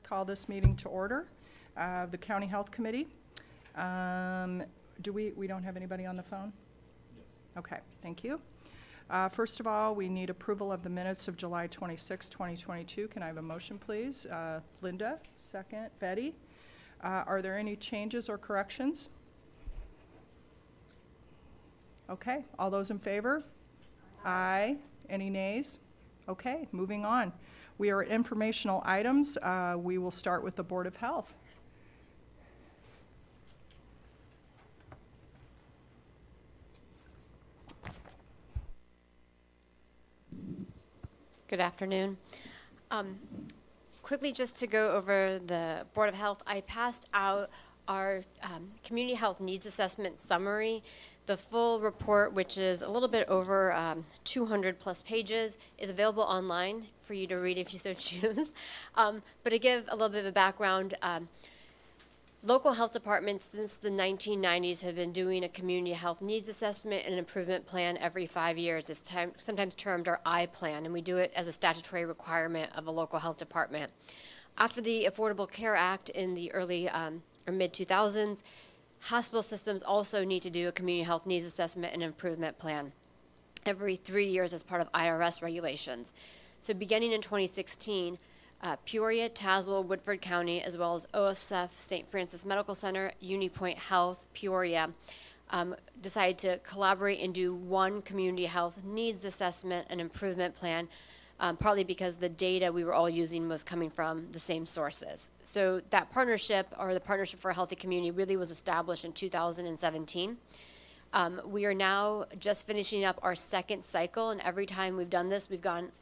call this meeting to order. The County Health Committee. We don't have anybody on the phone? No. Okay, thank you. First of all, we need approval of the minutes of July 26, 2022. Can I have a motion, please? Linda, second. Betty. Are there any changes or corrections? Okay, all those in favor? Aye. Any nays? Okay, moving on. We are at informational items. We will start with the Board of Health. Good afternoon. Quickly, just to go over the Board of Health, I passed out our community health needs assessment summary. The full report, which is a little bit over 200 plus pages, is available online for you to read if you so choose. But to give a little bit of a background, local health departments since the 1990s have been doing a community health needs assessment and an improvement plan every 5 years. It's sometimes termed our I-plan, and we do it as a statutory requirement of a local health department. After the Affordable Care Act in the early or mid-2000s, hospital systems also need to do a community health needs assessment and improvement plan every 3 years as part of IRS regulations. So beginning in 2016, Peoria, Tazewell, Woodford County, as well as OSF, St. Francis Medical Center, UniPoint Health, Peoria, decided to collaborate and do one community health needs assessment and improvement plan, partly because the data we were all using was coming from the same sources. So that partnership, or the Partnership for a Healthy Community, really was established in 2017. We are now just finishing up our second cycle, and every time we've done this, we've gone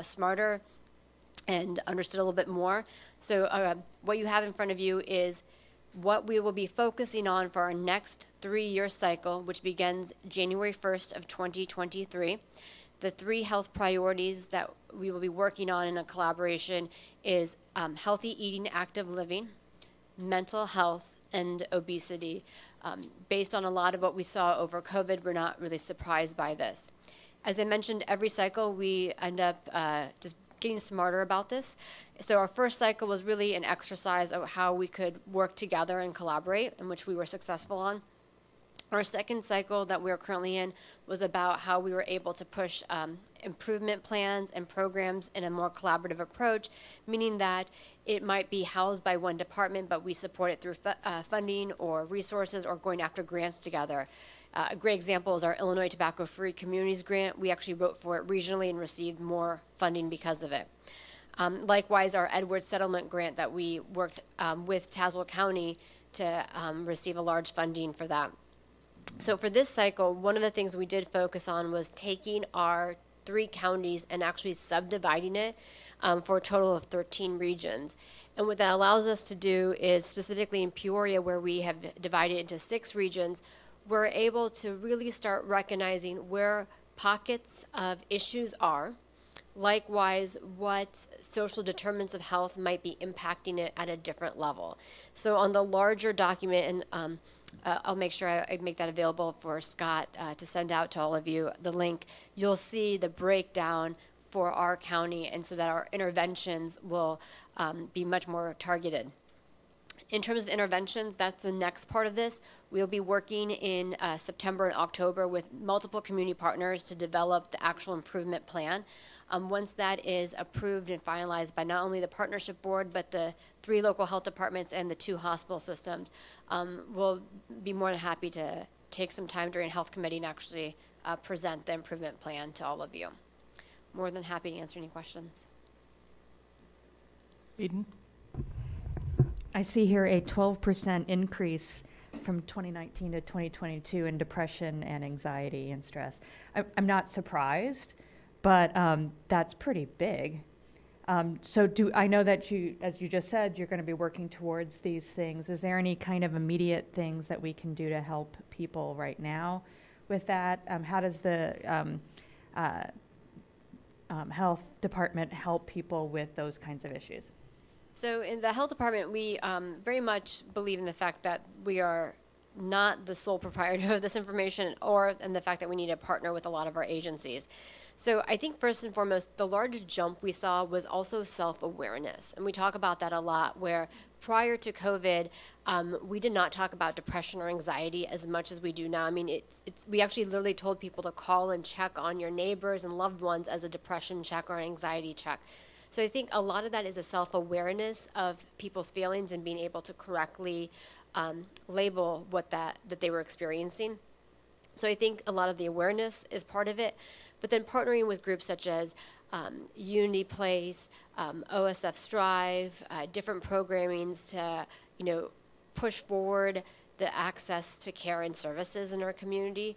smarter and understood a little bit more. So what you have in front of you is what we will be focusing on for our next 3-year cycle, which begins January 1st of 2023. The 3 health priorities that we will be working on in a collaboration is healthy eating, active living, mental health, and obesity. Based on a lot of what we saw over COVID, we're not really surprised by this. As I mentioned, every cycle we end up just getting smarter about this. So our first cycle was really an exercise of how we could work together and collaborate, in which we were successful on. Our second cycle that we're currently in was about how we were able to push improvement plans and programs in a more collaborative approach, meaning that it might be housed by one department, but we support it through funding or resources or going after grants together. A great example is our Illinois Tobacco-Free Communities Grant. We actually wrote for it regionally and received more funding because of it. Likewise, our Edwards Settlement Grant that we worked with Tazewell County to receive a large funding for that. So for this cycle, one of the things we did focus on was taking our 3 counties and actually subdividing it for a total of 13 regions. And what that allows us to do is, specifically in Peoria, where we have divided into 6 regions, we're able to really start recognizing where pockets of issues are. Likewise, what social determinants of health might be impacting it at a different level. So on the larger document, and I'll make sure I make that available for Scott to send out to all of you, the link, you'll see the breakdown for our county, and so that our interventions will be much more targeted. In terms of interventions, that's the next part of this. We'll be working in September and October with multiple community partners to develop the actual improvement plan. Once that is approved and finalized by not only the partnership board, but the 3 local health departments and the 2 hospital systems, we'll be more than happy to take some time during health committee and actually present the improvement plan to all of you. More than happy to answer any questions. Eden? I see here a 12% increase from 2019 to 2022 in depression and anxiety and stress. I'm not surprised, but that's pretty big. So I know that you, as you just said, you're going to be working towards these things. Is there any kind of immediate things that we can do to help people right now with that? How does the health department help people with those kinds of issues? So in the health department, we very much believe in the fact that we are not the sole proprietor of this information, and the fact that we need to partner with a lot of our agencies. So I think first and foremost, the large jump we saw was also self-awareness. And we talk about that a lot, where prior to COVID, we did not talk about depression or anxiety as much as we do now. I mean, we actually literally told people to call and check on your neighbors and loved ones as a depression check or an anxiety check. So I think a lot of that is a self-awareness of people's feelings and being able to correctly label that they were experiencing. So I think a lot of the awareness is part of it, but then partnering with groups such as Unity Place, OSF Strive, different programmings to, push forward the access to care and services in our community.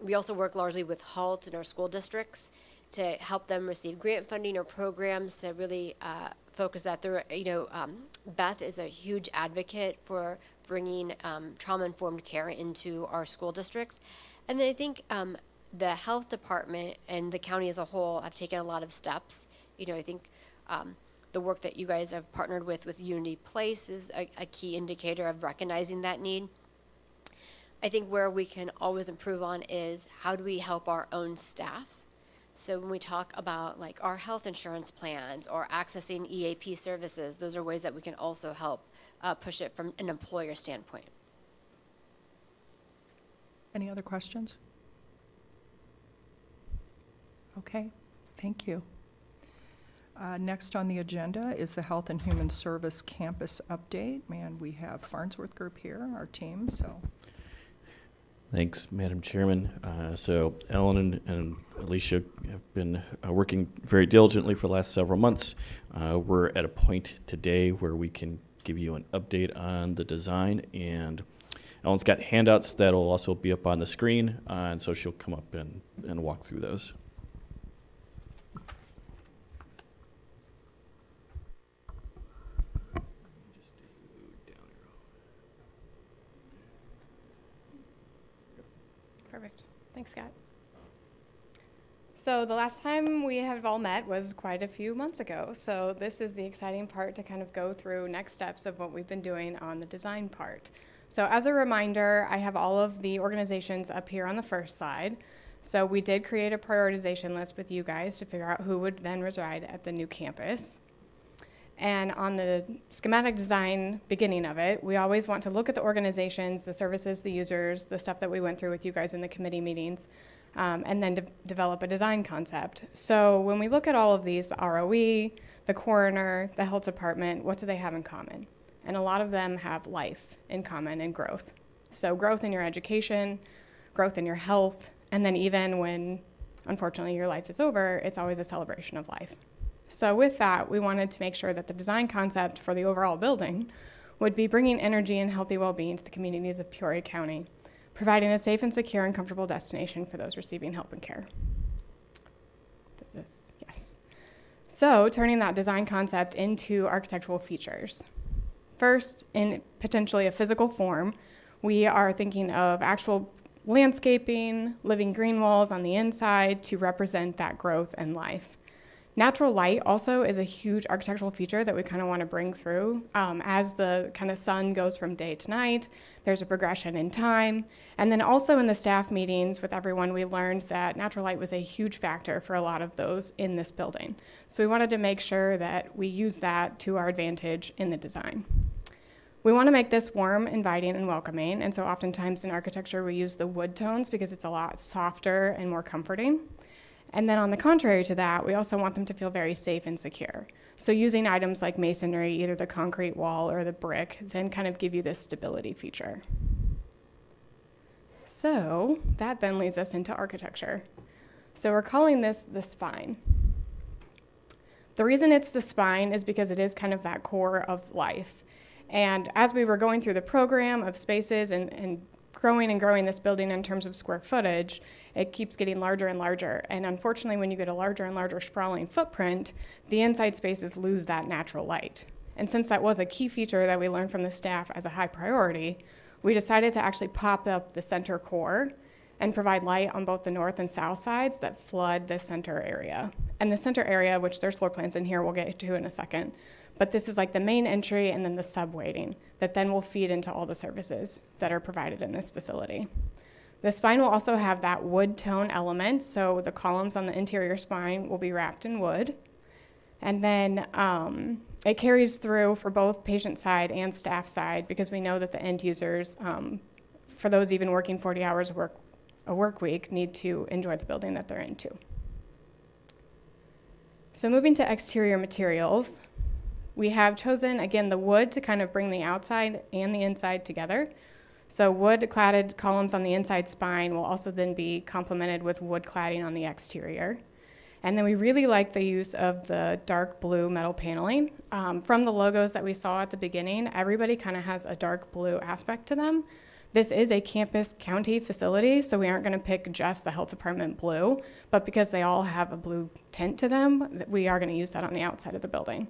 We also work largely with HALT in our school districts to help them receive grant funding or programs to really focus that through. Beth is a huge advocate for bringing trauma-informed care into our school districts. And then I think the health department and the county as a whole have taken a lot of steps. I think the work that you guys have partnered with Unity Place is a key indicator of recognizing that need. I think where we can always improve on is how do we help our own staff? So when we talk about like our health insurance plans or accessing EAP services, those are ways that we can also help push it from an employer standpoint. Any other questions? Okay, thank you. Next on the agenda is the Health and Human Service Campus Update. And we have Farnsworth Group here, our team, so. Thanks, Madam Chairman. So Ellen and Alicia have been working very diligently for the last several months. We're at a point today where we can give you an update on the design, and Ellen's got handouts that'll also be up on the screen, and so she'll come up and walk through those. Perfect. Thanks, Scott. So the last time we have all met was quite a few months ago. So this is the exciting part to kind of go through next steps of what we've been doing on the design part. So as a reminder, I have all of the organizations up here on the first slide. So we did create a prioritization list with you guys to figure out who would then reside at the new campus. And on the schematic design beginning of it, we always want to look at the organizations, the services, the users, the stuff that we went through with you guys in the committee meetings, and then develop a design concept. So when we look at all of these, the ROE, the coroner, the health department, what do they have in common? And a lot of them have life in common and growth. So growth in your education, growth in your health, and then even when, unfortunately, your life is over, it's always a celebration of life. So with that, we wanted to make sure that the design concept for the overall building would be bringing energy and healthy well-being to the communities of Peoria County, providing a safe and secure and comfortable destination for those receiving help and care. Does this? Yes. So turning that design concept into architectural features. First, in potentially a physical form, we are thinking of actual landscaping, living green walls on the inside to represent that growth and life. Natural light also is a huge architectural feature that we kind of want to bring through. As the kind of sun goes from day to night, there's a progression in time. And then also in the staff meetings with everyone, we learned that natural light was a huge factor for a lot of those in this building. So we wanted to make sure that we use that to our advantage in the design. We want to make this warm, inviting, and welcoming. And so oftentimes in architecture, we use the wood tones because it's a lot softer and more comforting. And then on the contrary to that, we also want them to feel very safe and secure. So using items like masonry, either the concrete wall or the brick, then kind of give you this stability feature. So that then leads us into architecture. So we're calling this the spine. The reason it's the spine is because it is kind of that core of life. And as we were going through the program of spaces and growing this building in terms of square footage, it keeps getting larger and larger. And unfortunately, when you get a larger and larger sprawling footprint, the inside spaces lose that natural light. And since that was a key feature that we learned from the staff as a high priority, we decided to actually pop up the center core and provide light on both the north and south sides that flood the center area. And the center area, which there's floor plans in here, we'll get to in a second, but this is like the main entry and then the subwaiting that then will feed into all the services that are provided in this facility. The spine will also have that wood tone element, so the columns on the interior spine will be wrapped in wood. And then it carries through for both patient side and staff side, because we know that the end users, for those even working 40 hours a work week, need to enjoy the building that they're in too. So moving to exterior materials, we have chosen, again, the wood to kind of bring the outside and the inside together. So wood-cladded columns on the inside spine will also then be complemented with wood cladding on the exterior. And then we really like the use of the dark blue metal paneling. From the logos that we saw at the beginning, everybody kind of has a dark blue aspect to them. This is a campus county facility, so we aren't going to pick just the health department blue, but because they all have a blue tint to them, we are going to use that on the outside of the building.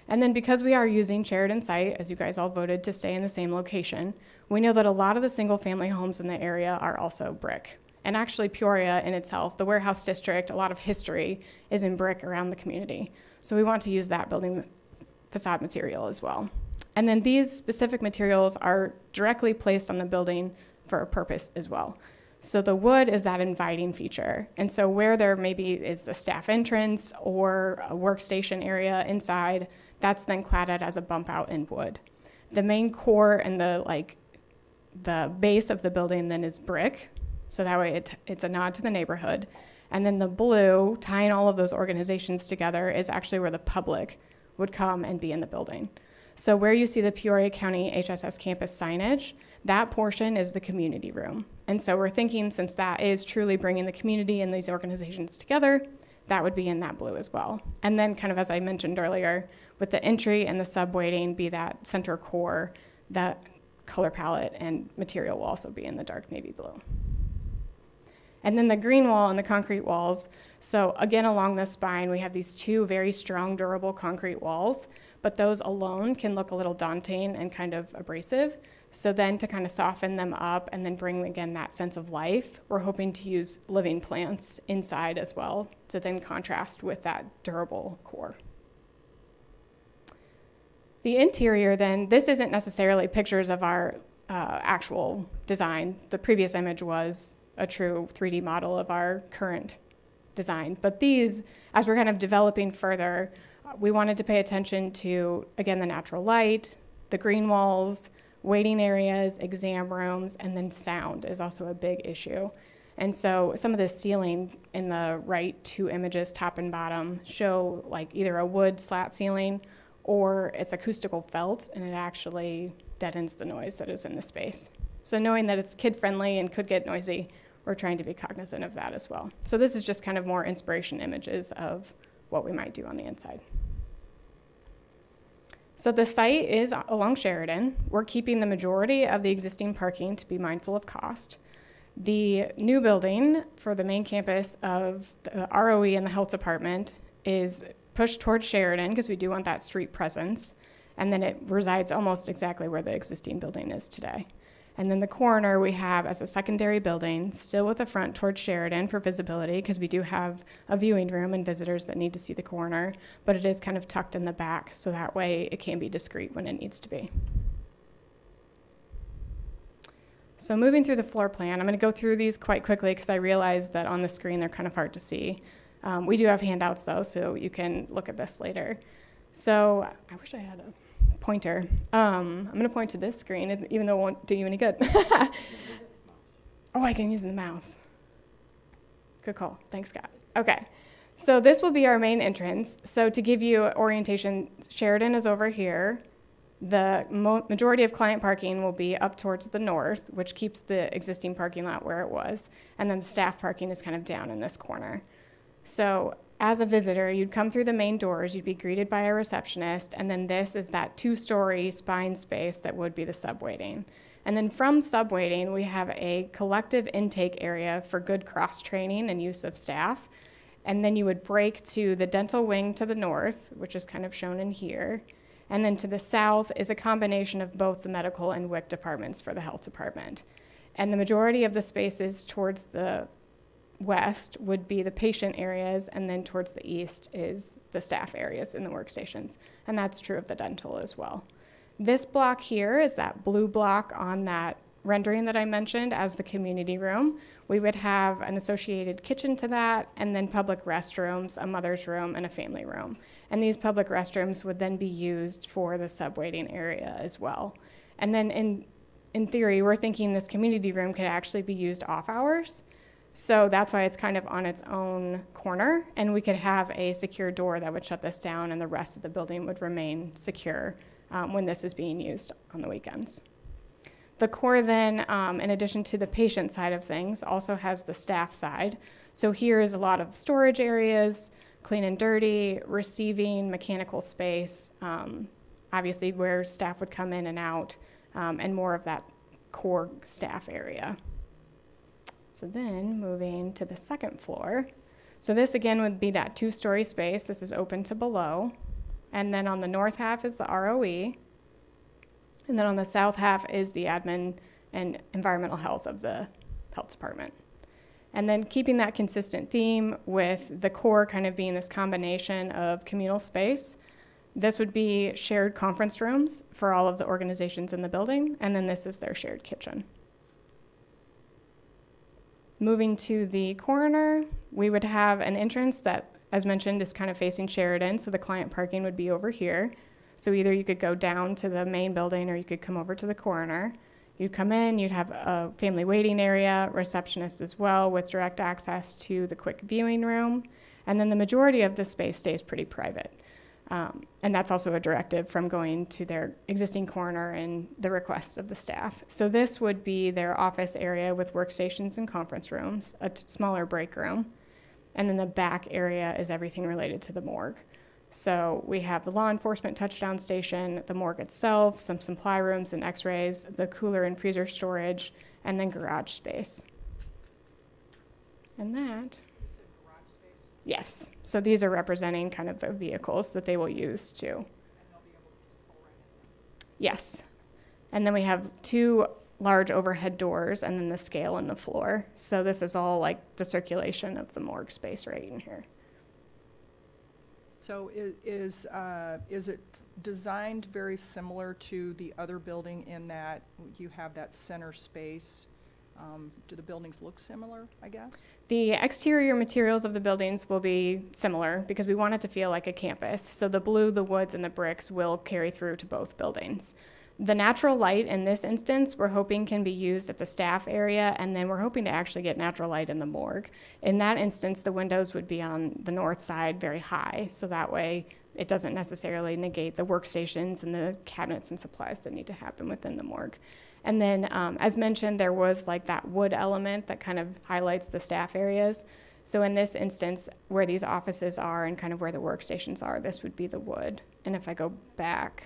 And then because we are using Sheridan site, as you guys all voted to stay in the same location, we know that a lot of the single family homes in the area are also brick. And actually Peoria in itself, the warehouse district, a lot of history is in brick around the community. So we want to use that building facade material as well. And then these specific materials are directly placed on the building for a purpose as well. So the wood is that inviting feature. And so where there maybe is the staff entrance or a workstation area inside, that's then cladded as a bump out in wood. The main core and the base of the building then is brick. So that way it's a nod to the neighborhood. And then the blue, tying all of those organizations together, is actually where the public would come and be in the building. So where you see the Peoria County HSS campus signage, that portion is the community room. And so we're thinking, since that is truly bringing the community and these organizations together, that would be in that blue as well. And then kind of as I mentioned earlier, with the entry and the subwaiting be that center core, that color palette and material will also be in the dark navy blue. And then the green wall and the concrete walls. So again, along the spine, we have these two very strong, durable concrete walls, but those alone can look a little daunting and kind of abrasive. So then to kind of soften them up and then bring, again, that sense of life, we're hoping to use living plants inside as well to then contrast with that durable core. The interior then, this isn't necessarily pictures of our actual design. The previous image was a true 3D model of our current design. But these, as we're kind of developing further, we wanted to pay attention to, again, the natural light, the green walls, waiting areas, exam rooms, and then sound is also a big issue. And so some of the ceiling in the right two images, top and bottom, show like either a wood slat ceiling or it's acoustical felt, and it actually deadens the noise that is in the space. So knowing that it's kid-friendly and could get noisy, we're trying to be cognizant of that as well. So this is just kind of more inspiration images of what we might do on the inside. So the site is along Sheridan. We're keeping the majority of the existing parking to be mindful of cost. The new building for the main campus of the ROE and the health department is pushed towards Sheridan because we do want that street presence. And then it resides almost exactly where the existing building is today. And then the corner we have as a secondary building, still with the front towards Sheridan for visibility, because we do have a viewing room and visitors that need to see the corner, but it is kind of tucked in the back, so that way it can be discreet when it needs to be. So moving through the floor plan, I'm going to go through these quite quickly because I realize that on the screen they're kind of hard to see. We do have handouts though, so you can look at this later. So I wish I had a pointer. I'm going to point to this screen, even though it won't do you any good. Oh, I can use the mouse. Good call. Thanks, Scott. Okay. So this will be our main entrance. So to give you orientation, Sheridan is over here. The majority of client parking will be up towards the north, which keeps the existing parking lot where it was. And then the staff parking is kind of down in this corner. So as a visitor, you'd come through the main doors, you'd be greeted by a receptionist, and then this is that 2-story spine space that would be the subwaiting. And then from subwaiting, we have a collective intake area for good cross-training and use of staff. And then you would break to the dental wing to the north, which is kind of shown in here. And then to the south is a combination of both the medical and WIC departments for the health department. And the majority of the spaces towards the west would be the patient areas, and then towards the east is the staff areas in the workstations. And that's true of the dental as well. This block here is that blue block on that rendering that I mentioned as the community room. We would have an associated kitchen to that, and then public restrooms, a mother's room, and a family room. And these public restrooms would then be used for the subwaiting area as well. And then in theory, we're thinking this community room could actually be used off hours. So that's why it's kind of on its own corner, and we could have a secure door that would shut this down, and the rest of the building would remain secure when this is being used on the weekends. The core then, in addition to the patient side of things, also has the staff side. So here is a lot of storage areas, clean and dirty, receiving, mechanical space, obviously where staff would come in and out, and more of that core staff area. So then moving to the second floor. So this again would be that 2-story space. This is open to below. And then on the north half is the ROE. And then on the south half is the admin and environmental health of the health department. And then keeping that consistent theme with the core kind of being this combination of communal space. This would be shared conference rooms for all of the organizations in the building. And then this is their shared kitchen. Moving to the corner, we would have an entrance that, as mentioned, is kind of facing Sheridan, so the client parking would be over here. So either you could go down to the main building or you could come over to the corner. You'd come in, you'd have a family waiting area, receptionist as well, with direct access to the quick viewing room. And then the majority of the space stays pretty private. And that's also a directive from going to their existing corner and the requests of the staff. So this would be their office area with workstations and conference rooms, a smaller break room. And then the back area is everything related to the morgue. So we have the law enforcement touchdown station, the morgue itself, some supply rooms and x-rays, the cooler and freezer storage, and then garage space. And that... Yes, so these are representing kind of the vehicles that they will use too. And they'll be able to just pull right in. Yes, and then we have 2 large overhead doors and then the scale in the floor. So this is all like the circulation of the morgue space right in here. So is it designed very similar to the other building in that you have that center space? Do the buildings look similar, I guess? The exterior materials of the buildings will be similar because we want it to feel like a campus. So the blue, the woods, and the bricks will carry through to both buildings. The natural light in this instance, we're hoping can be used at the staff area, and then we're hoping to actually get natural light in the morgue. In that instance, the windows would be on the north side very high, so that way it doesn't necessarily negate the workstations and the cabinets and supplies that need to happen within the morgue. And then, as mentioned, there was like that wood element that kind of highlights the staff areas. So in this instance, where these offices are and kind of where the workstations are, this would be the wood. And if I go back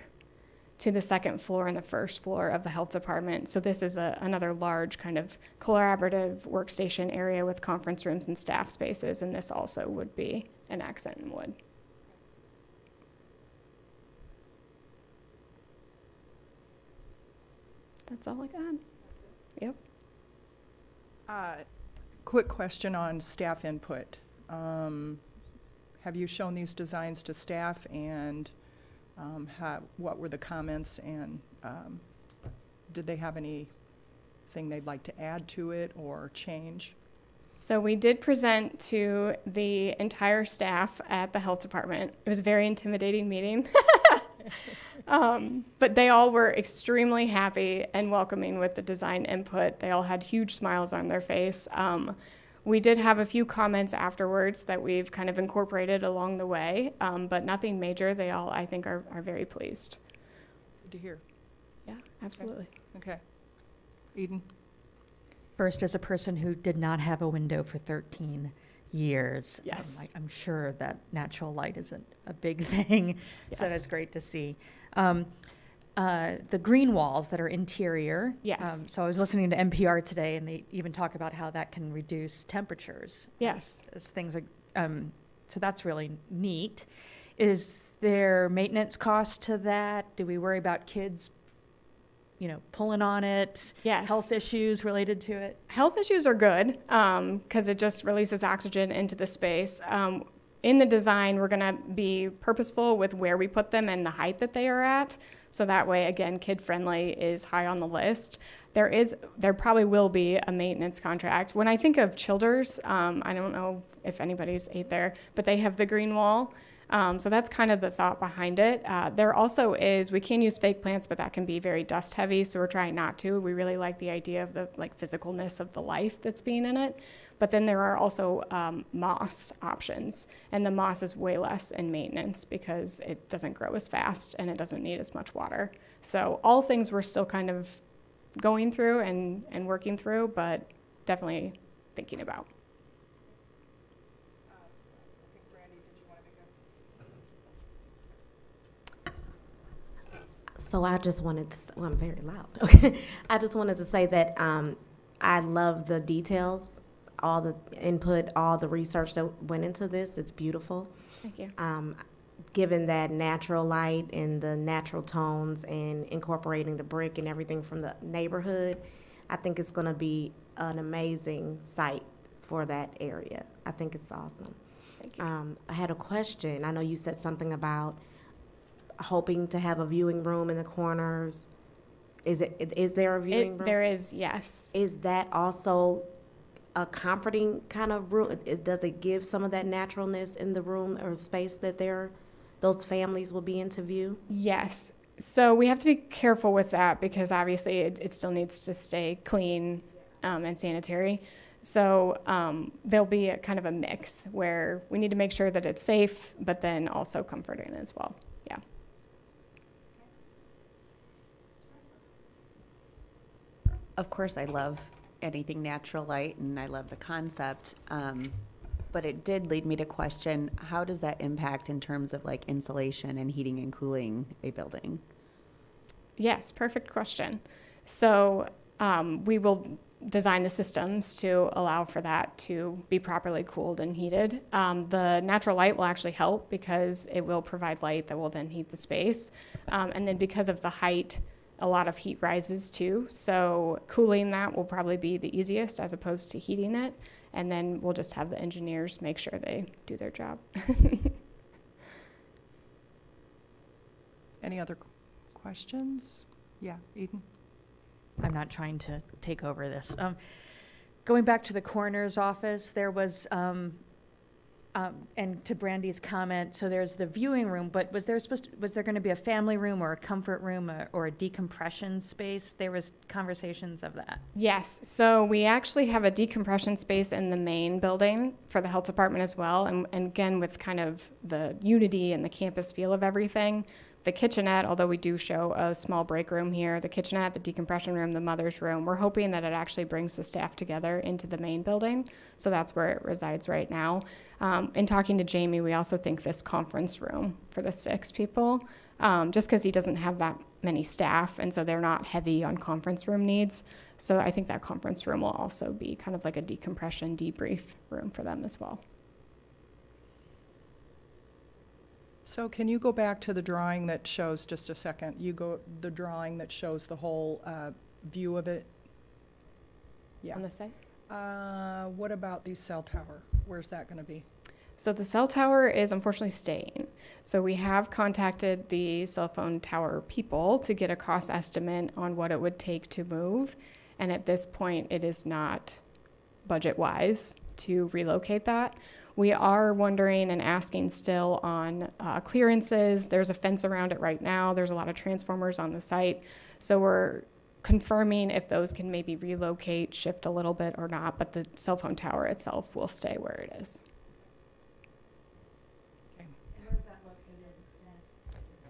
to the second floor and the first floor of the health department, so this is another large kind of collaborative workstation area with conference rooms and staff spaces, and this also would be an accent in wood. That's all I got. Yep. Quick question on staff input. Have you shown these designs to staff, and what were the comments, and did they have anything they'd like to add to it or change? So we did present to the entire staff at the health department. It was a very intimidating meeting. But they all were extremely happy and welcoming with the design input. They all had huge smiles on their face. We did have a few comments afterwards that we've kind of incorporated along the way, but nothing major. They all, I think, are very pleased. Good to hear. Yeah, absolutely. Okay. Eden? First, as a person who did not have a window for 13 years, Yes. I'm sure that natural light isn't a big thing, so Yes. that's great to see. The green walls that are interior. Yes. So I was listening to NPR today, and they even talk about how that can reduce temperatures. Yes. As things are, so that's really neat. Is there maintenance cost to that? Do we worry about kids, pulling on it? Yes. Health issues related to it? Health issues are good because it just releases oxygen into the space. In the design, we're going to be purposeful with where we put them and the height that they are at. So that way, again, kid-friendly is high on the list. There probably will be a maintenance contract. When I think of Childers, I don't know if anybody's ate there, but they have the green wall. So that's kind of the thought behind it. There also is, we can use fake plants, but that can be very dust heavy, so we're trying not to. We really like the idea of the physicalness of the life that's being in it. But then there are also moss options, and the moss is way less in maintenance because it doesn't grow as fast and it doesn't need as much water. So all things we're still kind of going through and working through, but definitely thinking about. So I just wanted to, well, I'm very loud. Okay. I just wanted to say that I love the details, all the input, all the research that went into this. It's beautiful. Thank you. Given that natural light and the natural tones and incorporating the brick and everything from the neighborhood, I think it's going to be an amazing site for that area. I think it's awesome. Thank you. I had a question. I know you said something about hoping to have a viewing room in the corners. Is there a viewing room? There is, yes. Is that also a comforting kind of room? Does it give some of that naturalness in the room or space that those families will be in to view? Yes. So we have to be careful with that because obviously it still needs to stay clean and sanitary. So there'll be a kind of a mix where we need to make sure that it's safe, but then also comforting as well. Yeah. Of course, I love anything natural light, and I love the concept. But it did lead me to question, how does that impact in terms of like insulation and heating and cooling a building? Yes, perfect question. So we will design the systems to allow for that to be properly cooled and heated. The natural light will actually help because it will provide light that will then heat the space. And then because of the height, a lot of heat rises too. So cooling that will probably be the easiest as opposed to heating it. And then we'll just have the engineers make sure they do their job. Any other questions? Yeah, Eden? I'm not trying to take over this. Going back to the coroner's office, there was, and to Brandy's comment, so there's the viewing room, but was there going to be a family room or a comfort room or a decompression space? There was conversations of that. Yes, so we actually have a decompression space in the main building for the health department as well. And again, with kind of the unity and the campus feel of everything, the kitchenette, although we do show a small break room here, the kitchenette, the decompression room, the mother's room, we're hoping that it actually brings the staff together into the main building. So that's where it resides right now. In talking to Jamie, we also think this conference room for the 6 people, just because he doesn't have that many staff, and so they're not heavy on conference room needs. So I think that conference room will also be kind of like a decompression, debrief room for them as well. So can you go back to the drawing that shows, just a second, the drawing that shows the whole view of it? Yeah. On the site? What about the cell tower? Where's that going to be? So the cell tower is unfortunately staying. So we have contacted the cell phone tower people to get a cost estimate on what it would take to move. And at this point, it is not budget-wise to relocate that. We are wondering and asking still on clearances. There's a fence around it right now. There's a lot of transformers on the site. So we're confirming if those can maybe relocate, shift a little bit or not, but the cell phone tower itself will stay where it is. Okay.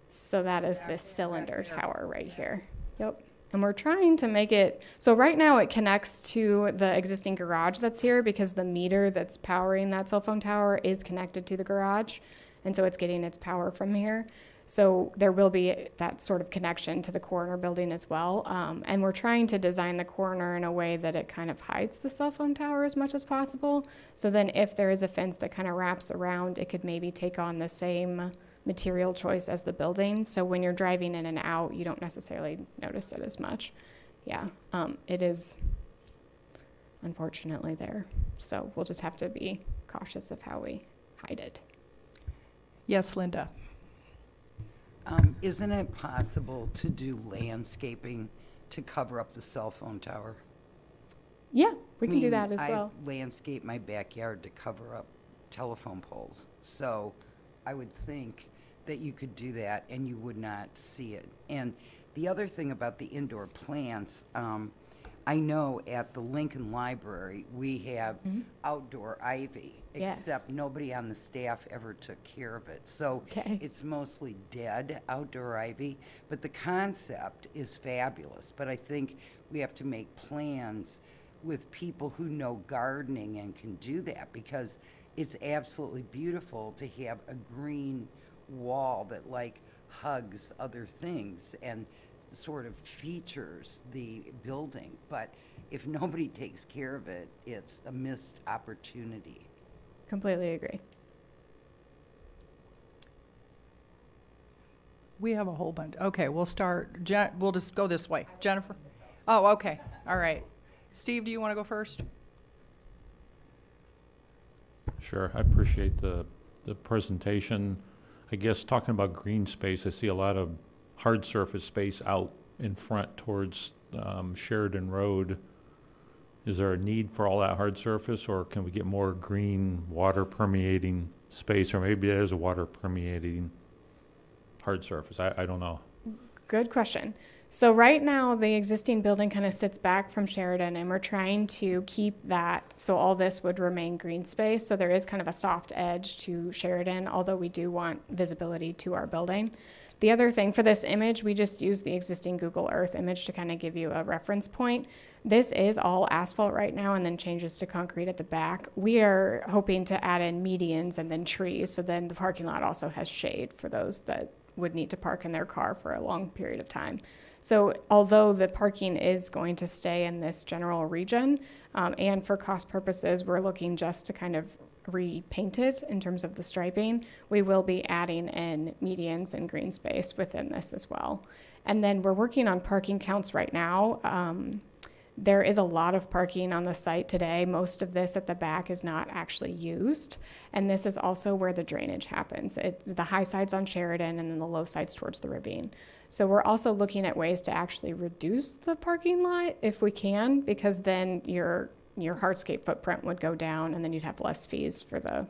So that is this cylinder tower right here. Yep. And we're trying to make it, so right now it connects to the existing garage that's here because the meter that's powering that cell phone tower is connected to the garage. And so it's getting its power from here. So there will be that sort of connection to the coroner building as well. And we're trying to design the coroner in a way that it kind of hides the cell phone tower as much as possible. So then if there is a fence that kind of wraps around, it could maybe take on the same material choice as the building. So when you're driving in and out, you don't necessarily notice it as much. Yeah, it is unfortunately there. So we'll just have to be cautious of how we hide it. Yes, Linda? Isn't it possible to do landscaping to cover up the cell phone tower? Yeah, we can do I mean, that as well. I landscape my backyard to cover up telephone poles. So I would think that you could do that and you would not see it. And the other thing about the indoor plants, I know at the Lincoln Library, we have outdoor ivy, Yes. except nobody on the staff ever took care of it. So Okay. it's mostly dead outdoor ivy, but the concept is fabulous. But I think we have to make plans with people who know gardening and can do that, because it's absolutely beautiful to have a green wall that like hugs other things and sort of features the building. But if nobody takes care of it, it's a missed opportunity. Completely agree. We have a whole bunch. Okay, we'll start, we'll just go this way. Jennifer? Oh, okay, all right. Steve, do you want to go first? Sure, I appreciate the presentation. I guess talking about green space, I see a lot of hard surface space out in front towards Sheridan Road. Is there a need for all that hard surface, or can we get more green, water permeating space, or maybe there's a water permeating hard surface? I don't know. Good question. So right now, the existing building kind of sits back from Sheridan, and we're trying to keep that, so all this would remain green space. So there is kind of a soft edge to Sheridan, although we do want visibility to our building. The other thing for this image, we just used the existing Google Earth image to kind of give you a reference point. This is all asphalt right now and then changes to concrete at the back. We are hoping to add in medians and then trees, so then the parking lot also has shade for those that would need to park in their car for a long period of time. So although the parking is going to stay in this general region, and for cost purposes, we're looking just to kind of repaint it in terms of the striping, we will be adding in medians and green space within this as well. And then we're working on parking counts right now. There is a lot of parking on the site today. Most of this at the back is not actually used. And this is also where the drainage happens. It's the high sides on Sheridan and then the low sides towards the ravine. So we're also looking at ways to actually reduce the parking lot if we can, because then your hardscape footprint would go down and then you'd have less fees for the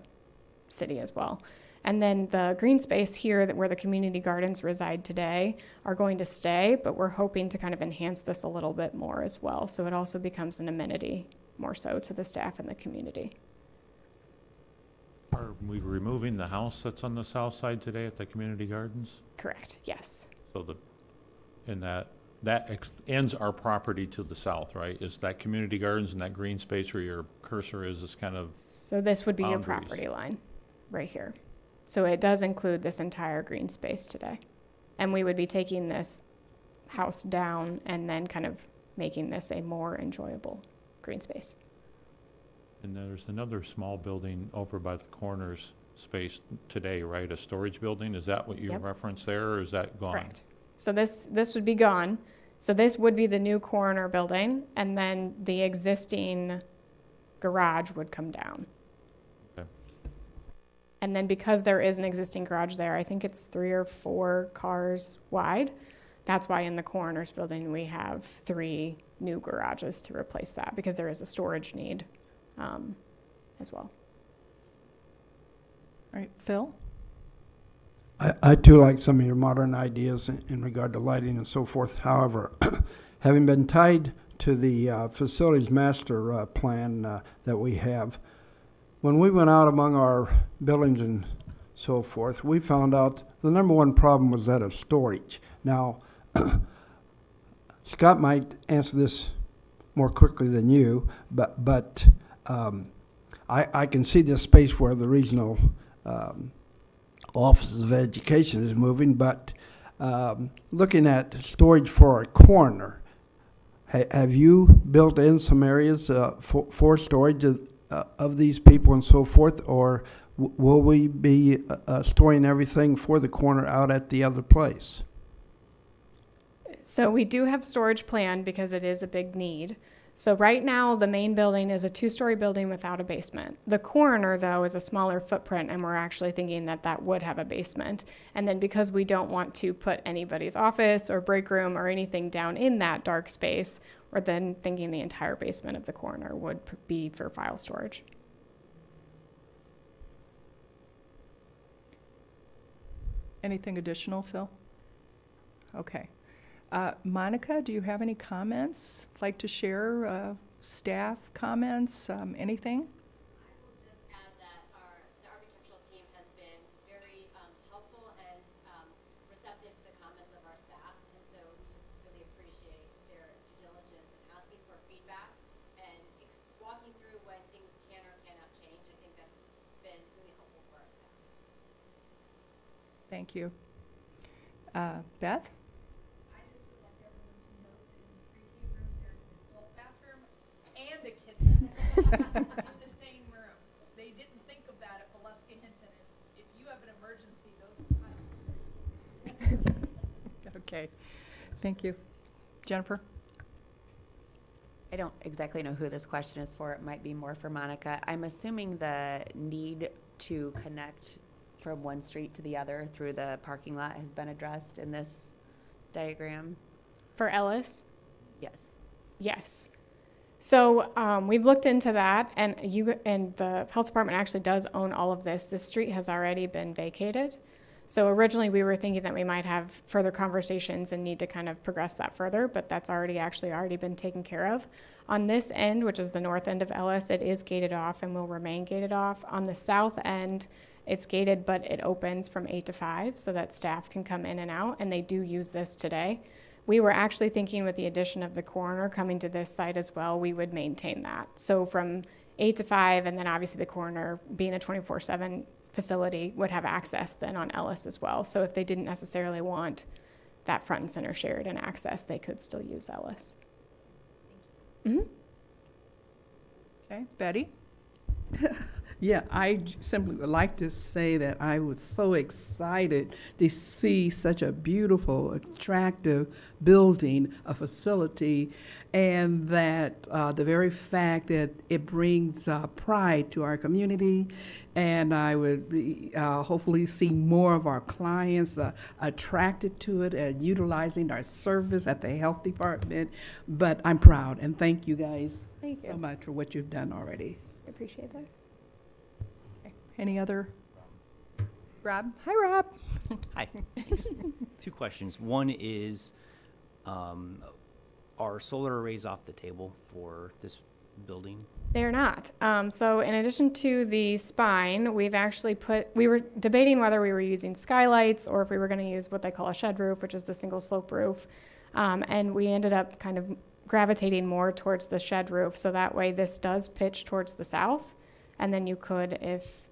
city as well. And then the green space here where the community gardens reside today are going to stay, but we're hoping to kind of enhance this a little bit more as well. So it also becomes an amenity more so to the staff and the community. Are we removing the house that's on the south side today at the community gardens? Correct, yes. So that ends our property to the south, right? Is that community gardens and that green space where your cursor is kind of So this would be your boundaries. property line right here. So it does include this entire green space today. And we would be taking this house down and then kind of making this a more enjoyable green space. And there's another small building over by the corners space today, right? A storage building? Is that what you Yep. referenced there, or is that gone? Correct. So this would be gone. So this would be the new coroner building, and then the existing garage would come down. Okay. And then because there is an existing garage there, I think it's 3 or 4 cars wide. That's why in the coroner's building, we have 3 new garages to replace that, because there is a storage need as well. All right, Phil? I too like some of your modern ideas in regard to lighting and so forth. However, having been tied to the facilities master plan that we have, when we went out among our buildings and so forth, we found out the number one problem was that of storage. Now, Scott might answer this more quickly than you, but I can see this space where the regional Offices of Education is moving, but looking at storage for a coroner, have you built in some areas for storage of these people and so forth, or will we be storing everything for the corner out at the other place? So we do have storage planned because it is a big need. So right now, the main building is a 2-story building without a basement. The corner, though, is a smaller footprint, and we're actually thinking that that would have a basement. And then because we don't want to put anybody's office or break room or anything down in that dark space, we're then thinking the entire basement of the corner would be for file storage. Anything additional, Phil? Okay. Monica, do you have any comments? Like to share, staff comments, anything? I will just add that the architectural team has been very helpful and receptive to the comments of our staff, and so we just really appreciate their due diligence and asking for feedback and walking through when things can or cannot change. I think that's been really helpful for our staff. Thank you. Beth? And a kitchen in the same room. They didn't think of that at Valeska Hinton. If you have an emergency, those. Okay, thank you. Jennifer? I don't exactly know who this question is for. It might be more for Monica. I'm assuming the need to connect from one street to the other through the parking lot has been addressed in this diagram? For Ellis? Yes. Yes. So we've looked into that, and the health department actually does own all of this. This street has already been vacated. So originally we were thinking that we might have further conversations and need to kind of progress that further, but that's already been taken care of. On this end, which is the north end of Ellis, it is gated off and will remain gated off. On the south end, it's gated, but it opens from 8 to 5 so that staff can come in and out, and they do use this today. We were actually thinking with the addition of the coroner coming to this site as well, we would maintain that. So from 8 to 5, and then obviously the coroner being a 24/7 facility would have access then on Ellis as well. So if they didn't necessarily want that front and center shared and access, they could still use Ellis. Mm-hmm. Okay, Betty? Yeah, I simply would like to say that I was so excited to see such a beautiful, attractive building, a facility, and that the very fact that it brings pride to our community, and I would be, hopefully see more of our clients attracted to it and utilizing our service at the health department. But I'm proud, and thank you guys so much for what you've done already. I appreciate that. Any other? Rob? Hi, Rob. Hi. Two questions. One is, are solar arrays off the table for this building? They're not. So in addition to the spine, we were debating whether we were using skylights or if we were going to use what they call a shed roof, which is the single slope roof. And we ended up kind of gravitating more towards the shed roof. So that way this does pitch towards the south. And then you could, if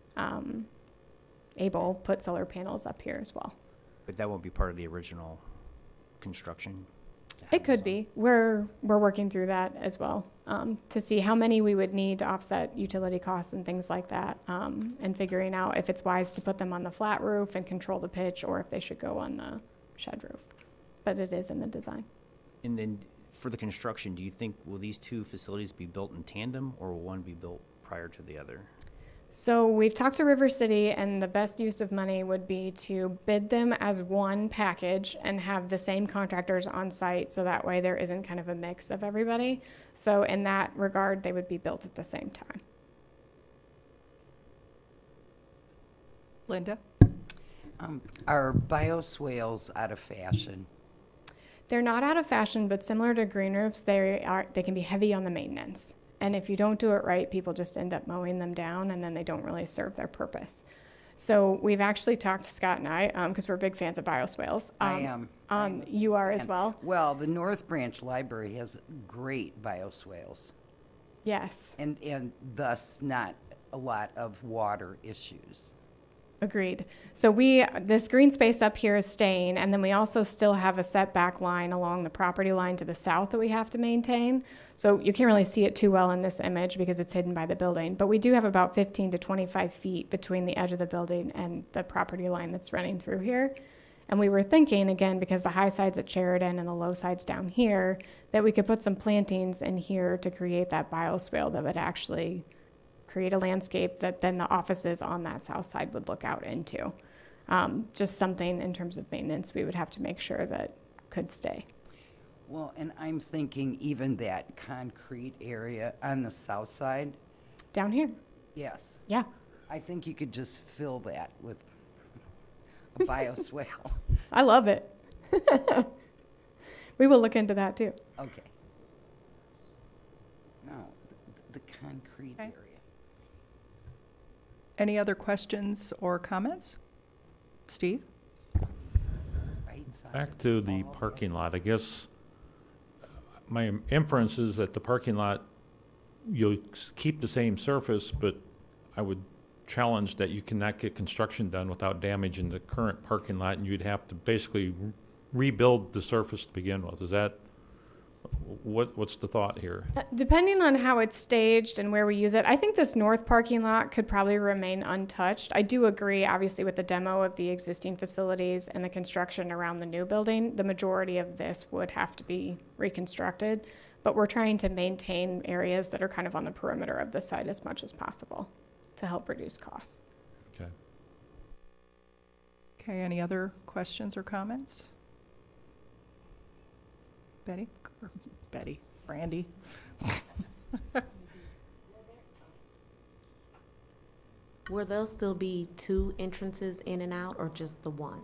able, put solar panels up here as well. But that won't be part of the original construction? It could be. We're working through that as well to see how many we would need to offset utility costs and things like that, and figuring out if it's wise to put them on the flat roof and control the pitch or if they should go on the shed roof. But it is in the design. And then for the construction, do you think, will these two facilities be built in tandem, or will one be built prior to the other? So we've talked to River City, and the best use of money would be to bid them as one package and have the same contractors on site, so that way there isn't kind of a mix of everybody. So in that regard, they would be built at the same time. Linda? Are bioswales out of fashion? They're not out of fashion, but similar to green roofs, they can be heavy on the maintenance. And if you don't do it right, people just end up mowing them down, and then they don't really serve their purpose. So we've actually talked to Scott and I, because we're big fans of bioswales. I am. You are as well? Well, the North Branch Library has great bioswales. Yes. And thus not a lot of water issues. Agreed. So this green space up here is staying, and then we also still have a setback line along the property line to the south that we have to maintain. So you can't really see it too well in this image because it's hidden by the building, but we do have about 15 to 25 feet between the edge of the building and the property line that's running through here. And we were thinking, again, because the high side's at Sheridan and the low side's down here, that we could put some plantings in here to create that bioswale that would actually create a landscape that then the offices on that south side would look out into. Just something in terms of maintenance we would have to make sure that could stay. Well, and I'm thinking even that concrete area on the south side, Down here, yes. yeah. I think you could just fill that with a bioswale. I love it. We will look into that too. Okay. No, the concrete Okay. area. Any other questions or comments? Steve? Right side Back of to the all parking lot, I guess my inference is that the parking lot, you'll keep the same surface, but I would challenge that you cannot get construction done without damaging the current parking lot, and you'd have to basically rebuild the surface to begin with. Is that, what's the thought here? Depending on how it's staged and where we use it, I think this north parking lot could probably remain untouched. I do agree, obviously, with the demo of the existing facilities and the construction around the new building. The majority of this would have to be reconstructed, but we're trying to maintain areas that are kind of on the perimeter of the site as much as possible to help reduce costs. Okay. Okay, any other questions or comments? Brandy? Will there still be 2 entrances in and out, or just the one?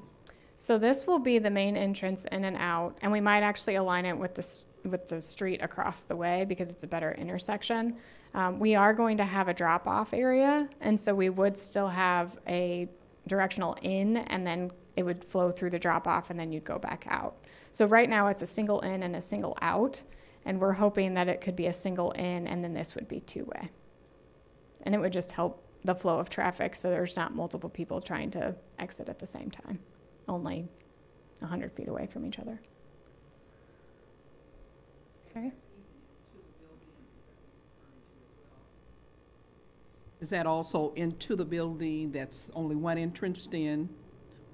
So this will be the main entrance in and out, and we might actually align it with the street across the way because it's a better intersection. We are going to have a drop-off area, and so we would still have a directional in, and then it would flow through the drop-off, and then you'd go back out. So right now it's a single in and a single out, and we're hoping that it could be a single in, and then this would be two-way. And it would just help the flow of traffic so there's not multiple people trying to exit at the same time, only 100 feet away from each other. Okay. Is that also into the building, that's only one entrance in,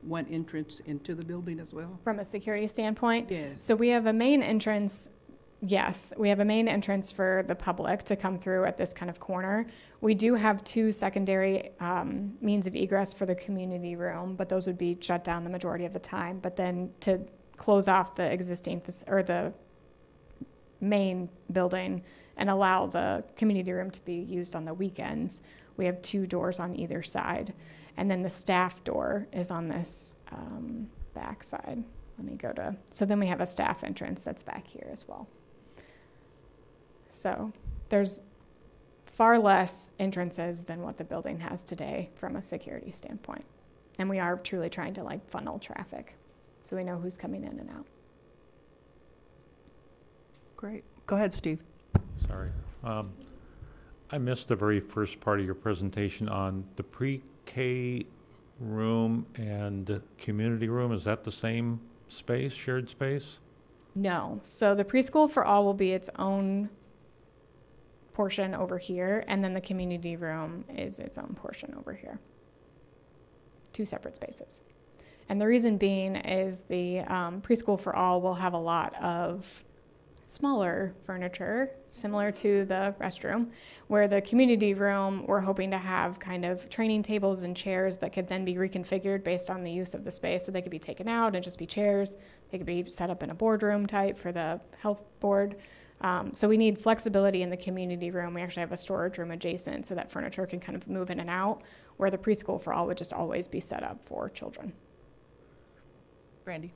one entrance into the building as well? From a security standpoint? Yes. So we have a main entrance, yes, we have a main entrance for the public to come through at this kind of corner. We do have 2 secondary means of egress for the community room, but those would be shut down the majority of the time. But then to close off the existing, or the main building and allow the community room to be used on the weekends, we have 2 doors on either side. And then the staff door is on this back side. Let me go to, so then we have a staff entrance that's back here as well. So there's far less entrances than what the building has today from a security standpoint. And we are truly trying to funnel traffic so we know who's coming in and out. Great. Go ahead, Steve. Sorry. I missed the very first part of your presentation on the pre-K room and community room. Is that the same space, shared space? No. So the preschool for all will be its own portion over here, and then the community room is its own portion over here. 2 separate spaces. And the reason being is the preschool for all will have a lot of smaller furniture, similar to the restroom, where the community room, we're hoping to have kind of training tables and chairs that could then be reconfigured based on the use of the space. So they could be taken out and just be chairs. They could be set up in a boardroom type for the health board. So we need flexibility in the community room. We actually have a storage room adjacent so that furniture can kind of move in and out, where the preschool for all would just always be set up for children. Brandy?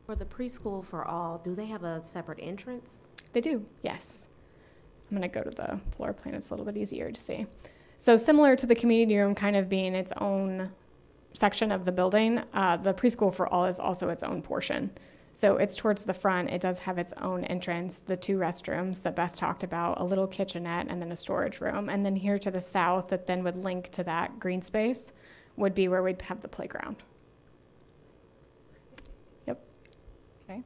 For the preschool for all, do they have a separate entrance? They do, yes. I'm going to go to the floor plan. It's a little bit easier to see. So similar to the community room kind of being its own section of the building, the preschool for all is also its own portion. So it's towards the front. It does have its own entrance, the 2 restrooms that Beth talked about, a little kitchenette, and then a storage room. And then here to the south, that then would link to that green space, would be where we'd have the playground. Yep. Okay.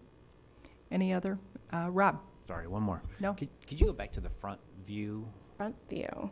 Any other? Rob? Sorry, one more. No. Could you go back to the front view? Front view.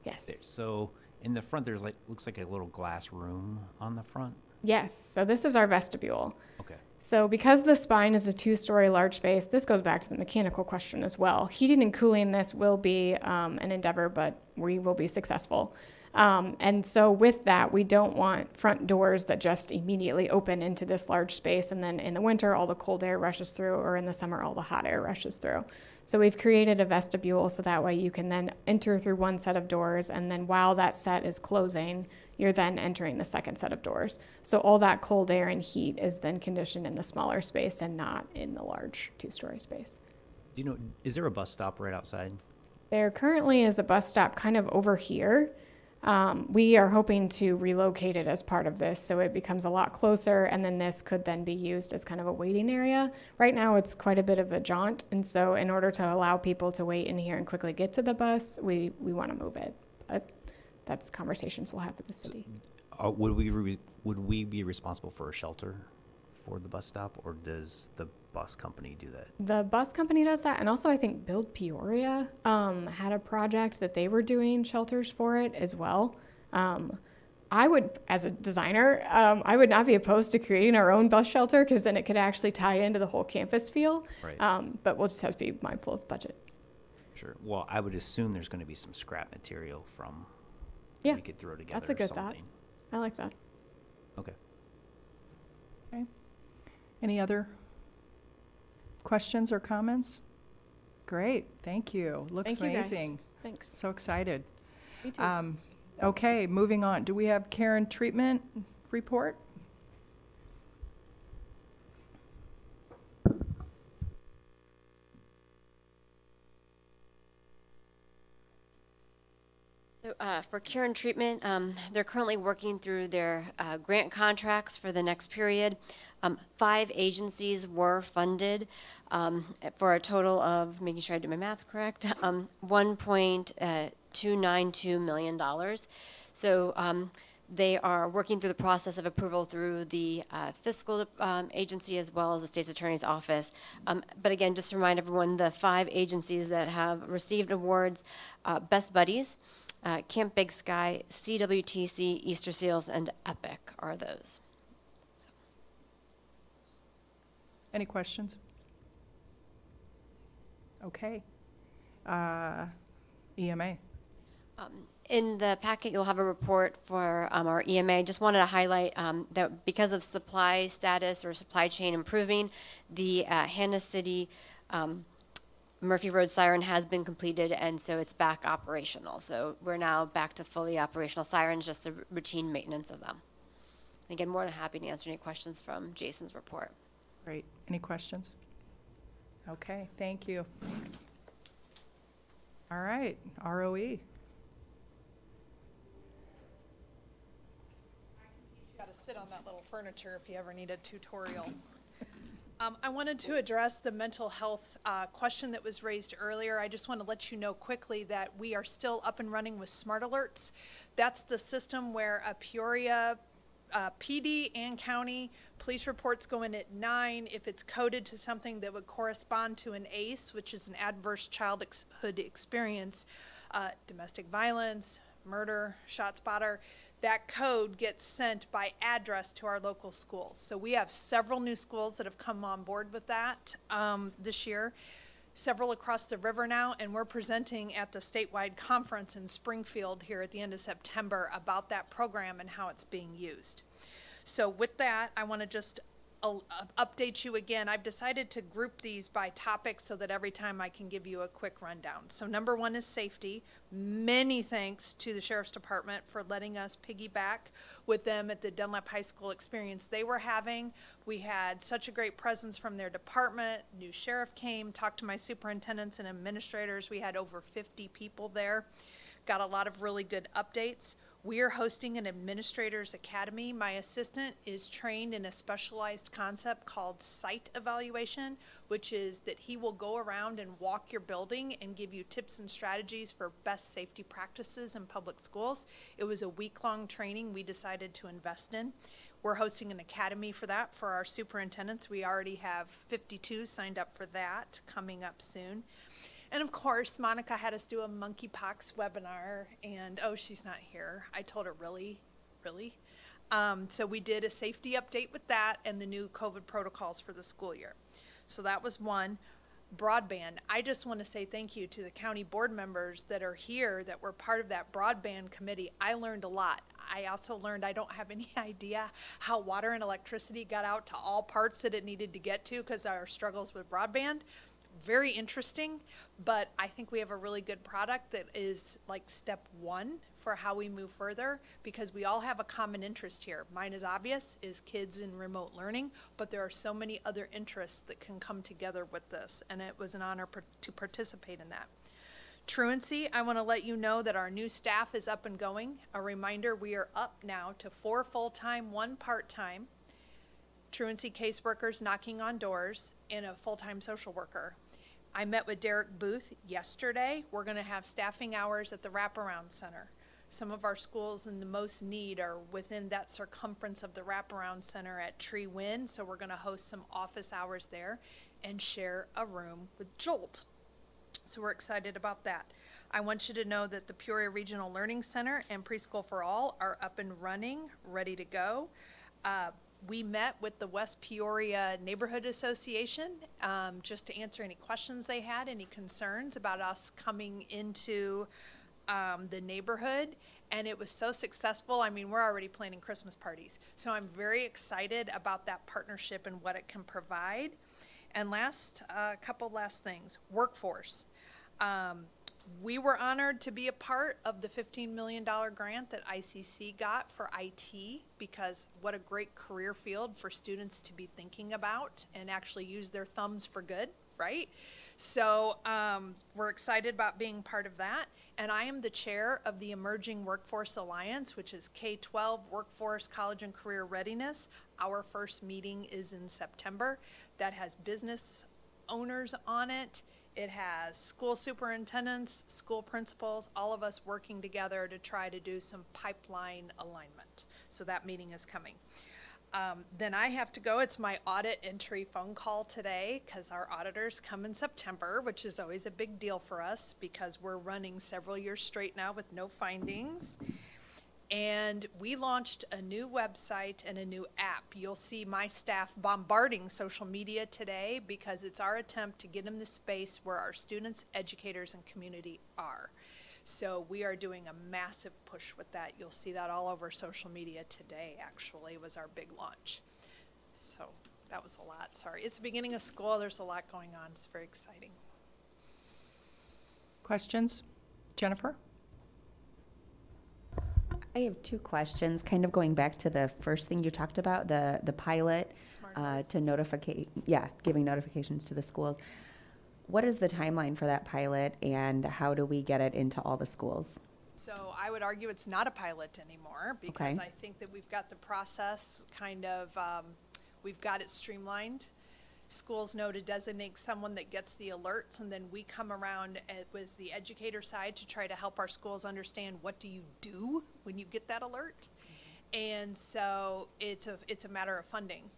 Yes. There? So in the front, there's looks like a little glass room on the front. Yes. So this is our vestibule. Okay. So because the spine is a 2-story large space, this goes back to the mechanical question as well. Heating and cooling this will be an endeavor, but we will be successful. And so with that, we don't want front doors that just immediately open into this large space, and then in the winter, all the cold air rushes through, or in the summer, all the hot air rushes through. So we've created a vestibule so that way you can then enter through one set of doors, and then while that set is closing, you're then entering the second set of doors. So all that cold air and heat is then conditioned in the smaller space and not in the large 2-story space. Do you know, is there a bus stop right outside? There currently is a bus stop kind of over here. We are hoping to relocate it as part of this, so it becomes a lot closer, and then this could then be used as kind of a waiting area. Right now, it's quite a bit of a jaunt, and so in order to allow people to wait in here and quickly get to the bus, we want to move it. But that's conversations we'll have with the city. Would we be responsible for a shelter for the bus stop, or does the bus company do that? The bus company does that, and also I think Build Peoria had a project that they were doing shelters for it as well. I would, as a designer, I would not be opposed to creating our own bus shelter, because then it could actually tie into the whole campus feel. Right. But we'll just have to be mindful of budget. Sure. Well, I would assume there's going to be some scrap material from Yeah, we could throw together. that's a good thought. something. I like that. Okay. Okay. Any other questions or comments? Great, thank you. Looks Thank you, guys. amazing. Thanks. So excited. Me too. Okay, moving on. Do we have care and treatment report? So for care and treatment, they're currently working through their grant contracts for the next period. 5 agencies were funded for a total of, making sure I do my math correct, $1.292 million. So they are working through the process of approval through the fiscal agency as well as the state's attorney's office. But again, just to remind everyone, the 5 agencies that have received awards, Best Buddies, Camp Big Sky, CWTC, Easter Seals, and EPIC are those. Any questions? Okay. EMA. In the packet, you'll have a report for our EMA. Just wanted to highlight that because of supply status or supply chain improving, the Hannah City Murphy Road siren has been completed, and so it's back operational. So we're now back to fully operational sirens, just the routine maintenance of them. Again, more than happy to answer any questions from Jason's report. Great. Any questions? Okay, thank you. All right, ROE. You got to sit on that little furniture if you ever need a tutorial. I wanted to address the mental health question that was raised earlier. I just want to let you know quickly that we are still up and running with Smart Alerts. That's the system where a Peoria PD and county police reports go in at 9 if it's coded to something that would correspond to an ACE, which is an adverse childhood experience, domestic violence, murder, shot spotter. That code gets sent by address to our local schools. So we have several new schools that have come on board with that this year, several across the river now, and we're presenting at the statewide conference in Springfield here at the end of September about that program and how it's being used. So with that, I want to just update you again. I've decided to group these by topic so that every time I can give you a quick rundown. So number 1 is safety. Many thanks to the Sheriff's Department for letting us piggyback with them at the Dunlap High School experience they were having. We had such a great presence from their department. New sheriff came, talked to my superintendents and administrators. We had over 50 people there. Got a lot of really good updates. We are hosting an Administrators Academy. My assistant is trained in a specialized concept called site evaluation, which is that he will go around and walk your building and give you tips and strategies for best safety practices in public schools. It was a week-long training we decided to invest in. We're hosting an academy for that for our superintendents. We already have 52 signed up for that coming up soon. And of course, Monica had us do a monkeypox webinar, and oh, she's not here. I told her, really? So we did a safety update with that and the new COVID protocols for the school year. So that was one. Broadband. I just want to say thank you to the county board members that are here that were part of that broadband committee. I learned a lot. I also learned I don't have any idea how water and electricity got out to all parts that it needed to get to because our struggles with broadband. Very interesting, but I think we have a really good product that is like step one for how we move further, because we all have a common interest here. Mine is obvious, is kids in remote learning, but there are so many other interests that can come together with this, and it was an honor to participate in that. Truancy, I want to let you know that our new staff is up and going. A reminder, we are up now to 4 full-time, 1 part-time truancy caseworkers knocking on doors and a full-time social worker. I met with Derek Booth yesterday. We're going to have staffing hours at the wraparound center. Some of our schools in the most need are within that circumference of the wraparound center at Tree Wind, so we're going to host some office hours there and share a room with Jolt. So we're excited about that. I want you to know that the Peoria Regional Learning Center and Preschool for All are up and running, ready to go. We met with the West Peoria Neighborhood Association just to answer any questions they had, any concerns about us coming into the neighborhood, and it was so successful. I mean, we're already planning Christmas parties, so I'm very excited about that partnership and what it can provide. And couple last things. Workforce. We were honored to be a part of the $15 million grant that ICC got for IT, because what a great career field for students to be thinking about and actually use their thumbs for good, right? So we're excited about being part of that. And I am the chair of the Emerging Workforce Alliance, which is K-12 Workforce, College and Career Readiness. Our first meeting is in September. That has business owners on it. It has school superintendents, school principals, all of us working together to try to do some pipeline alignment. So that meeting is coming. Then I have to go. It's my audit entry phone call today because our auditors come in September, which is always a big deal for us because we're running several years straight now with no findings. And we launched a new website and a new app. You'll see my staff bombarding social media today because it's our attempt to get in the space where our students, educators, and community are. So we are doing a massive push with that. You'll see that all over social media today, actually, was our big launch. So that was a lot. Sorry. It's the beginning of school. There's a lot going on. It's very exciting. Questions? Jennifer? I have 2 questions, kind of going back to the first thing you talked about, the pilot to giving notifications to the schools. What is the timeline for that pilot, and how do we get it into all the schools? So I would argue it's not a pilot anymore because I think that we've got the process we've got it streamlined. Schools know to designate someone that gets the alerts, and then we come around with the educator side to try to help our schools understand what do you do when you get that alert. And so it's a matter of funding.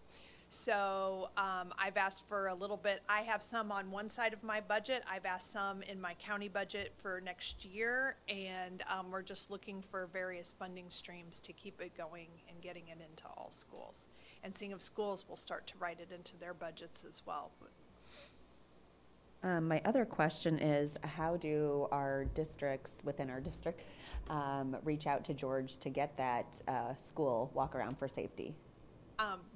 So I've asked for a little bit. I have some on one side of my budget. I've asked some in my county budget for next year, and we're just looking for various funding streams to keep it going and getting it into all schools. And seeing if schools will start to write it into their budgets as well. My other question is, how do our districts within our district reach out to George to get that school walk around for safety?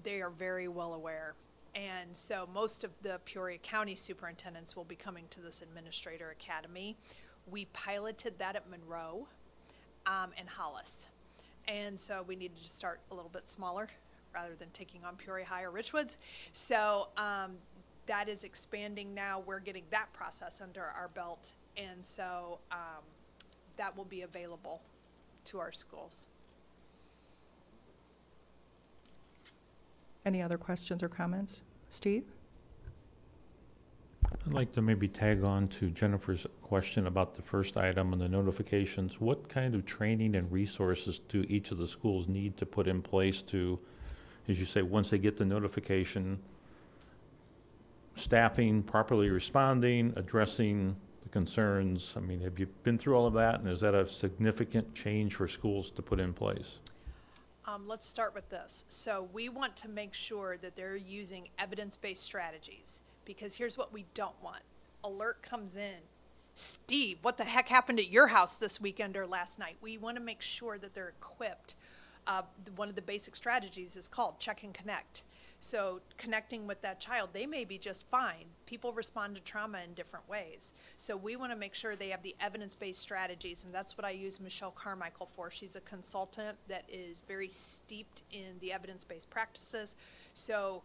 They are very well aware. And so most of the Peoria County superintendents will be coming to this Administrator Academy. We piloted that at Monroe and Hollis. And so we needed to start a little bit smaller rather than taking on Peoria High or Richwoods. So that is expanding now. We're getting that process under our belt. And so that will be available to our schools. Any other questions or comments? Steve? I'd like to maybe tag on to Jennifer's question about the first item and the notifications. What kind of training and resources do each of the schools need to put in place to, as you say, once they get the notification, staffing, properly responding, addressing the concerns? I mean, have you been through all of that, and is that a significant change for schools to put in place? Let's start with this. So we want to make sure that they're using evidence-based strategies, because here's what we don't want. Alert comes in. Steve, what the heck happened at your house this weekend or last night? We want to make sure that they're equipped. One of the basic strategies is called check and connect. So connecting with that child, they may be just fine. People respond to trauma in different ways. So we want to make sure they have the evidence-based strategies, and that's what I use Michelle Carmichael for. She's a consultant that is very steeped in the evidence-based practices. So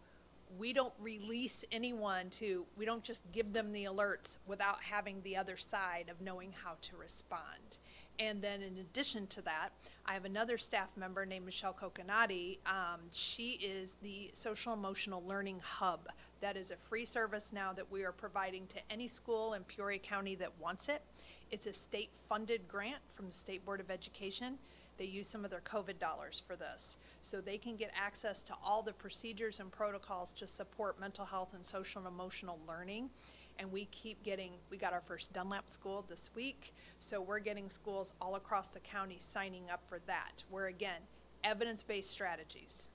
we don't release anyone to, we don't just give them the alerts without having the other side of knowing how to respond. And then in addition to that, I have another staff member named Michelle Coconati. She is the social emotional learning hub. That is a free service now that we are providing to any school in Peoria County that wants it. It's a state funded grant from the State Board of Education. They use some of their COVID dollars for this. So they can get access to all the procedures and protocols to support mental health and social and emotional learning. And we keep getting, we got our first Dunlap school this week, so we're getting schools all across the county signing up for that. Where again, evidence-based strategies.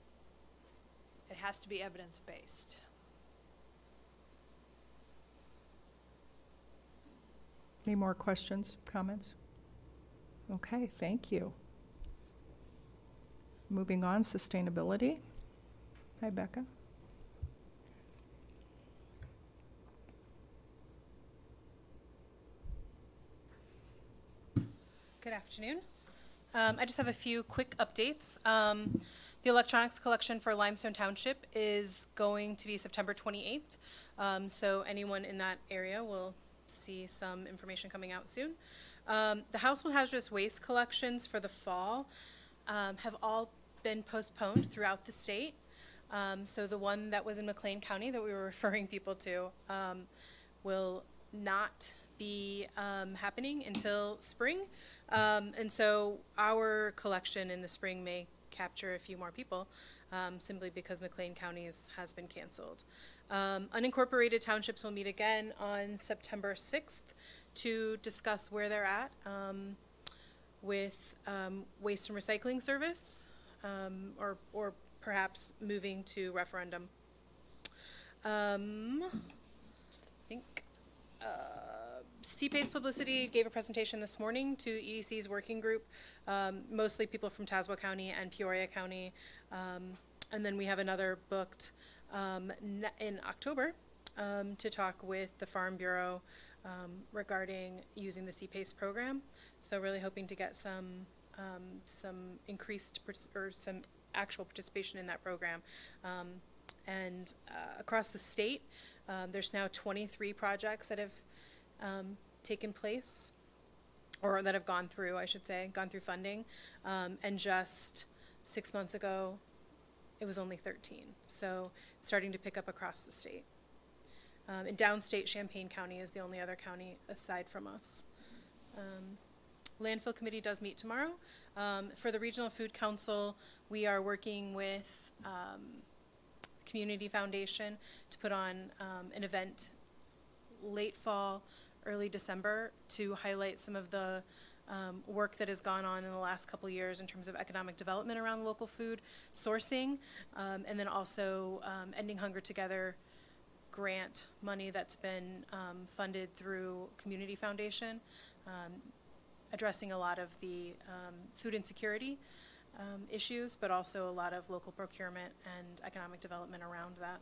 It has to be evidence-based. Any more questions, comments? Okay, thank you. Moving on, sustainability. Hi, Becca. Good afternoon. I just have a few quick updates. The electronics collection for Limestone Township is going to be September 28th. So anyone in that area will see some information coming out soon. The household hazardous waste collections for the fall have all been postponed throughout the state. So the one that was in McLean County that we were referring people to will not be happening until spring. And so our collection in the spring may capture a few more people simply because McLean County has been canceled. Unincorporated townships will meet again on September 6th to discuss where they're at with waste and recycling service or perhaps moving to referendum. I think CPACE Publicity gave a presentation this morning to EDC's working group, mostly people from Tazewell County and Peoria County. And then we have another booked in October to talk with the Farm Bureau regarding using the CPACE program. So really hoping to get some increased or some actual participation in that program. And across the state, there's now 23 projects that have taken place, or that have gone through, I should say, gone through funding. And just 6 months ago, it was only 13. So it's starting to pick up across the state. In downstate, Champaign County is the only other county aside from us. Landfill Committee does meet tomorrow. For the Regional Food Council, we are working with Community Foundation to put on an event late fall, early December to highlight some of the work that has gone on in the last couple years in terms of economic development around local food sourcing, and then also Ending Hunger Together grant money that's been funded through Community Foundation, addressing a lot of the food insecurity issues, but also a lot of local procurement and economic development around that.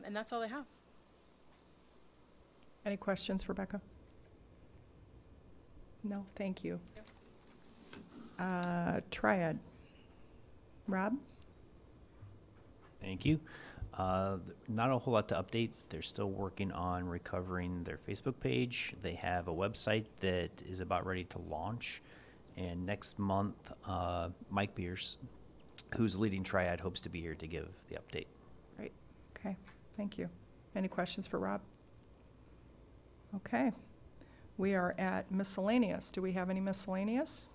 And that's all I have. Any questions for Becca? No, thank you. Triad. Rob? Thank you. Not a whole lot to update. They're still working on recovering their Facebook page. They have a website that is about ready to launch, And next month, Mike Pierce, who's leading Triad, hopes to be here to give the update. Great, okay, thank you. Any questions for Rob? Okay, we are at miscellaneous. Do we have any miscellaneous?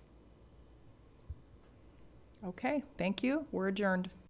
Okay, thank you, we're adjourned.